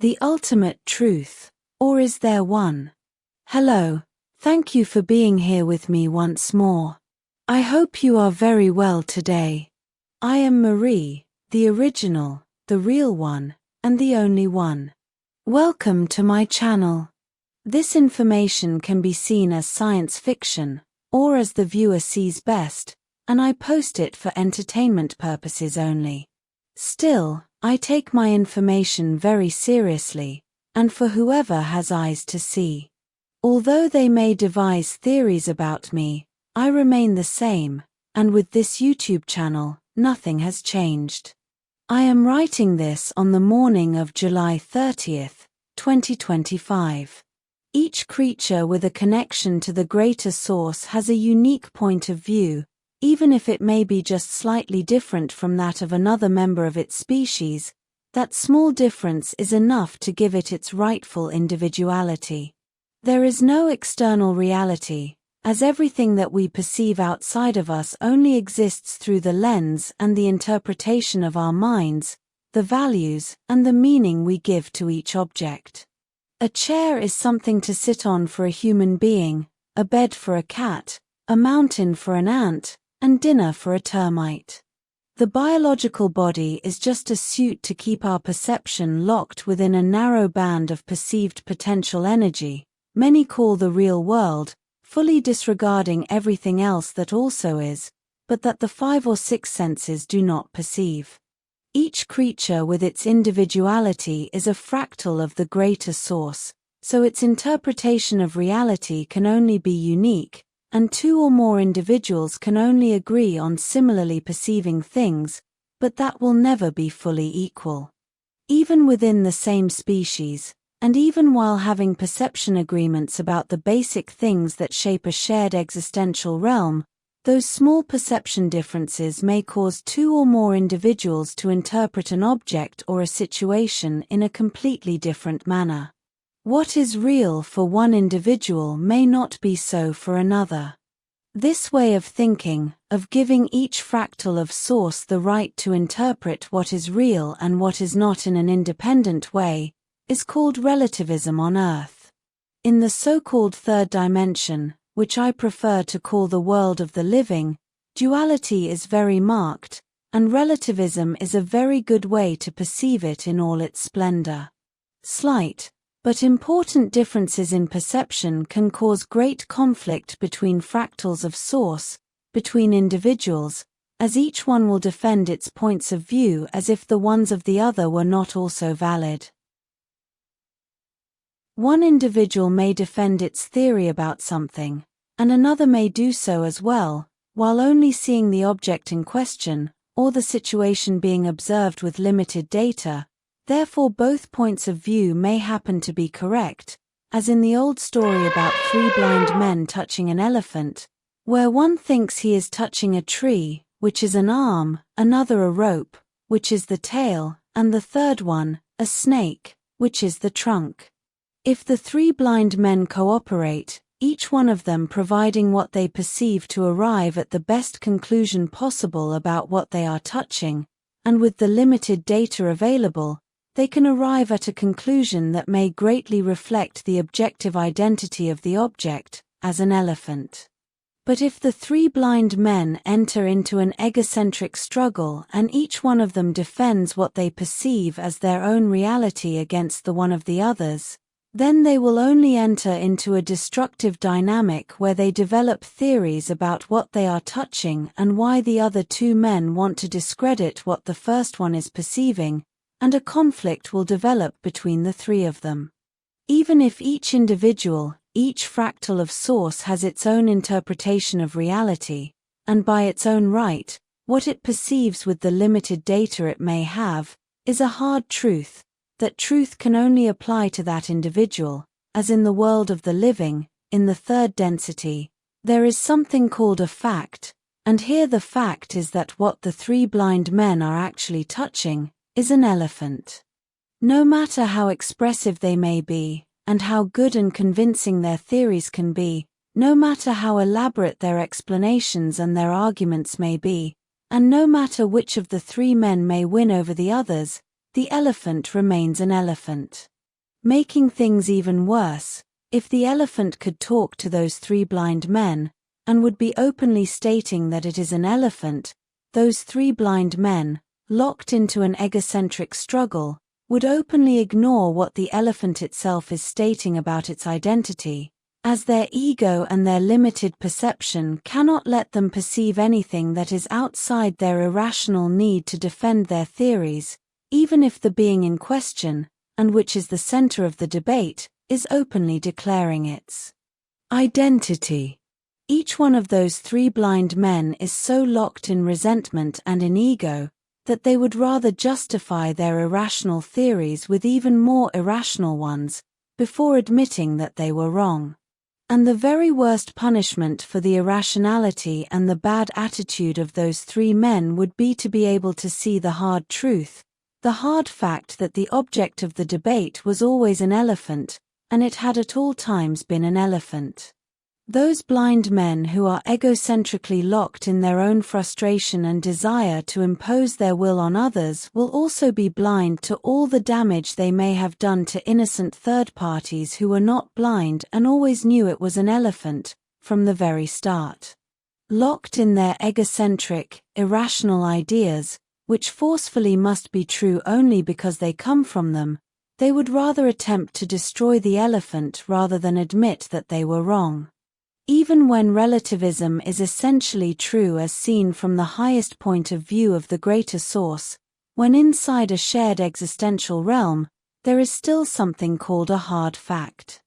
The ultimate truth, or is there one? Hello, thank you for being here with me once more. I hope you are very well today. I am Marie, the original, the real one, and the only one. Welcome to my channel. This information can be seen as science fiction, or as the viewer sees best, and I post it for entertainment purposes only. Still, I take my information very seriously, and for whoever has eyes to see. Although they may devise theories about me, I remain the same, and with this YouTube channel, nothing has changed. I am writing this on the morning of July 30th, 2025. Each creature with a connection to the greater source has a unique point of view, even if it may be just slightly different from that of another member of its species. That small difference is enough to give it its rightful individuality. There is no external reality, as everything that we perceive outside of us only exists through the lens and the interpretation of our minds, the values and the meaning we give to each object. A chair is something to sit on for a human being, a bed for a cat, a mountain for an ant, and dinner for a termite. The biological body is just a suit to keep our perception locked within a narrow band of perceived potential energy, many call the real world, fully disregarding everything else that also is, but that the 5 or 6 senses do not perceive. Each creature with its individuality is a fractal of the greater source, so its interpretation of reality can only be unique, and 2 or more individuals can only agree on similarly perceiving things, but that will never be fully equal. Even within the same species, and even while having perception agreements about the basic things that shape a shared existential realm, those small perception differences may cause 2 or more individuals to interpret an object or a situation in a completely different manner. What is real for one individual may not be so for another. This way of thinking, of giving each fractal of source the right to interpret what is real and what is not in an independent way, is called relativism on Earth. In the so-called third dimension, which I prefer to call the world of the living, duality is very marked, and relativism is a very good way to perceive it in all its splendor. Slight, but important differences in perception can cause great conflict between fractals of source, between individuals, as each one will defend its points of view as if the ones of the other were not also valid. One individual may defend its theory about something, and another may do so as well, while only seeing the object in question, or the situation being observed with limited data. Therefore both points of view may happen to be correct, as in the old story about 3 blind men touching an elephant, where one thinks he is touching a tree, which is an arm, another a rope, which is the tail, and the third one, a snake, which is the trunk. If the 3 blind men cooperate, each one of them providing what they perceive to arrive at the best conclusion possible about what they are touching, and with the limited data available, they can arrive at a conclusion that may greatly reflect the objective identity of the object, as an elephant. But if the 3 blind men enter into an egocentric struggle and each one of them defends what they perceive as their own reality against the one of the others, then they will only enter into a destructive dynamic where they develop theories about what they are touching and why the other 2 men want to discredit what the first one is perceiving, and a conflict will develop between the 3 of them. Even if each individual, each fractal of source has its own interpretation of reality, and by its own right, what it perceives with the limited data it may have, is a hard truth, that truth can only apply to that individual, as in the world of the living, in the third density, there is something called a fact, and here the fact is that what the 3 blind men are actually touching is an elephant. No matter how expressive they may be, and how good and convincing their theories can be, no matter how elaborate their explanations and their arguments may be, and no matter which of the 3 men may win over the others, the elephant remains an elephant. Making things even worse, if the elephant could talk to those three blind men, and would be openly stating that it is an elephant, those three blind men, locked into an egocentric struggle, would openly ignore what the elephant itself is stating about its identity, as their ego and their limited perception cannot let them perceive anything that is outside their irrational need to defend their theories, even if the being in question, and which is the center of the debate, is openly declaring its identity. Each one of those three blind men is so locked in resentment and in ego, that they would rather justify their irrational theories with even more irrational ones, before admitting that they were wrong. And the very worst punishment for the irrationality and the bad attitude of those three men would be to be able to see the hard truth, the hard fact that the object of the debate was always an elephant, and it had at all times been an elephant. Those blind men who are egocentrically locked in their own frustration and desire to impose their will on others will also be blind to all the damage they may have done to innocent third parties who were not blind and always knew it was an elephant, from the very start. Locked in their egocentric, irrational ideas, which forcefully must be true only because they come from them, they would rather attempt to destroy the elephant rather than admit that they were wrong. Even when relativism is essentially true as seen from the highest point of view of the greater source, when inside a shared existential realm, there is still something called a hard fact.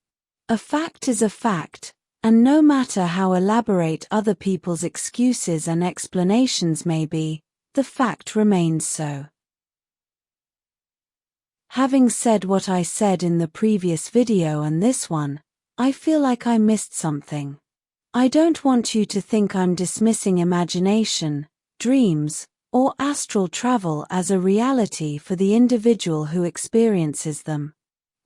A fact is a fact, and no matter how elaborate other people's excuses and explanations may be, the fact remains so. Having said what I said in the previous video and this one, I feel like I missed something. I don't want you to think I'm dismissing imagination, dreams, or astral travel as a reality for the individual who experiences them.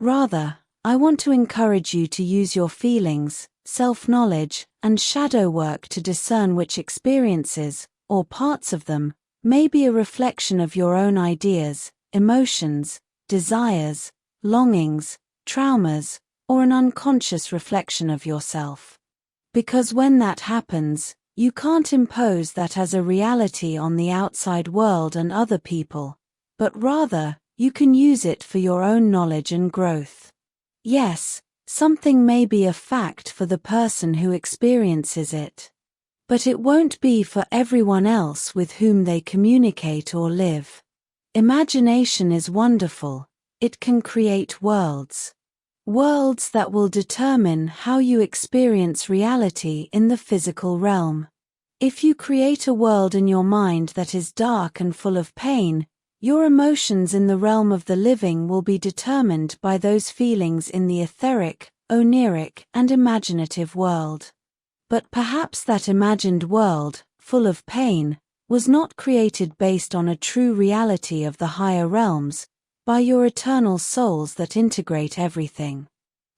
Rather, I want to encourage you to use your feelings, self-knowledge, and shadow work to discern which experiences, or parts of them, may be a reflection of your own ideas, emotions, desires, longings, traumas, or an unconscious reflection of yourself. Because when that happens, you can't impose that as a reality on the outside world and other people, but rather, you can use it for your own knowledge and growth. Yes, something may be a fact for the person who experiences it, but it won't be for everyone else with whom they communicate or live. Imagination is wonderful. It can create worlds. Worlds that will determine how you experience reality in the physical realm. If you create a world in your mind that is dark and full of pain, your emotions in the realm of the living will be determined by those feelings in the etheric, oniric, and imaginative world. But perhaps that imagined world, full of pain, was not created based on a true reality of the higher realms, by your eternal souls that integrate everything,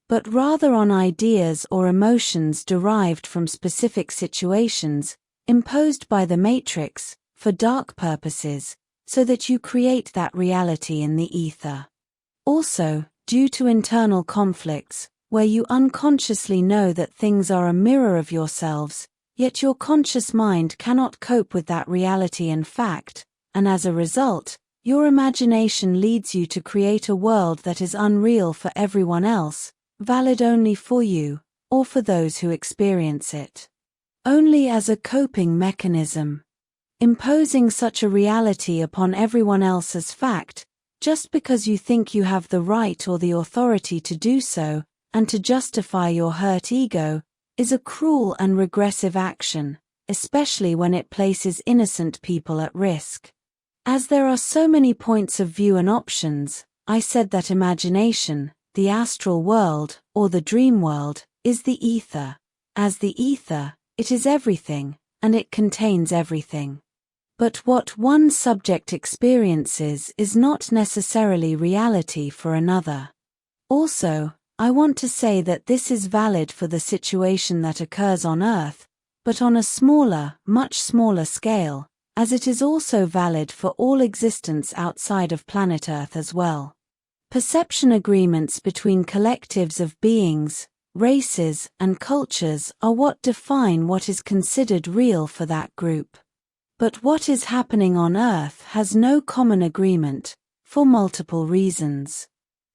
but rather on ideas or emotions derived from specific situations, imposed by the matrix, for dark purposes, so that you create that reality in the ether. Also, due to internal conflicts, where you unconsciously know that things are a mirror of yourselves, yet your conscious mind cannot cope with that reality and fact, and as a result, your imagination leads you to create a world that is unreal for everyone else, valid only for you, or for those who experience it. Only as a coping mechanism. Imposing such a reality upon everyone else as fact, just because you think you have the right or the authority to do so, and to justify your hurt ego, is a cruel and regressive action, especially when it places innocent people at risk. As there are so many points of view and options, I said that imagination, the astral world, or the dream world, is the ether. As the ether, it is everything, and it contains everything. But what one subject experiences is not necessarily reality for another. Also, I want to say that this is valid for the situation that occurs on Earth, but on a smaller, much smaller scale, as it is also valid for all existence outside of planet Earth as well. Perception agreements between collectives of beings, races, and cultures are what define what is considered real for that group. But what is happening on Earth has no common agreement, for multiple reasons.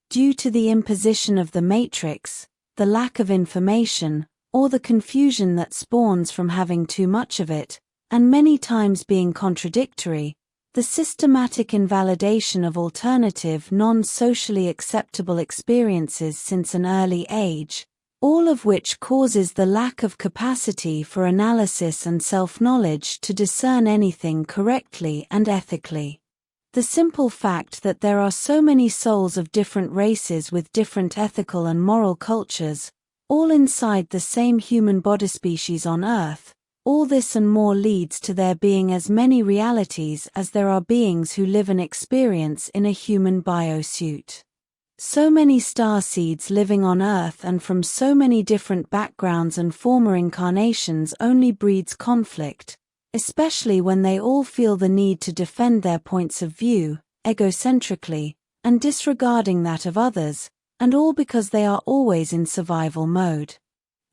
Due to the imposition of the Matrix, the lack of information, or the confusion that spawns from having too much of it, and many times being contradictory, the systematic invalidation of alternative non-socially acceptable experiences since an early age, all of which causes the lack of capacity for analysis and self-knowledge to discern anything correctly and ethically. The simple fact that there are so many souls of different races with different ethical and moral cultures, all inside the same human body species on Earth, all this and more leads to there being as many realities as there are beings who live and experience in a human biosuit. So many starseeds living on Earth and from so many different backgrounds and former incarnations only breeds conflict, especially when they all feel the need to defend their points of view, egocentrically, and disregarding that of others, and all because they are always in survival mode.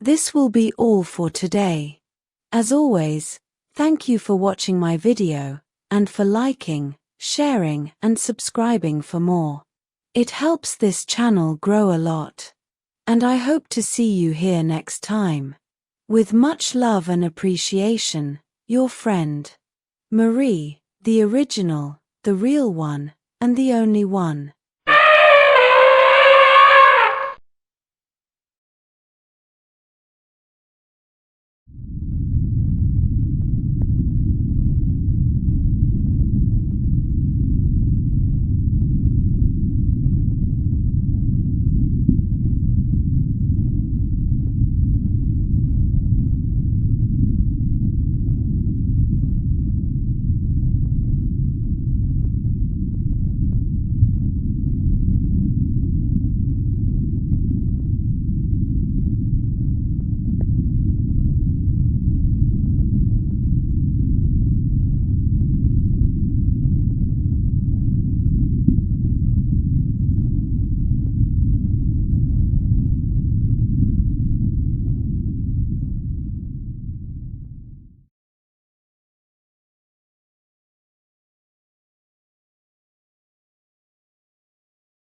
This will be all for today. As always, thank you for watching my video, and for liking, sharing, and subscribing for more. It helps this channel grow a lot. And I hope to see you here next time. With much love and appreciation, your friend, Marie, the original, the real one, and the only one.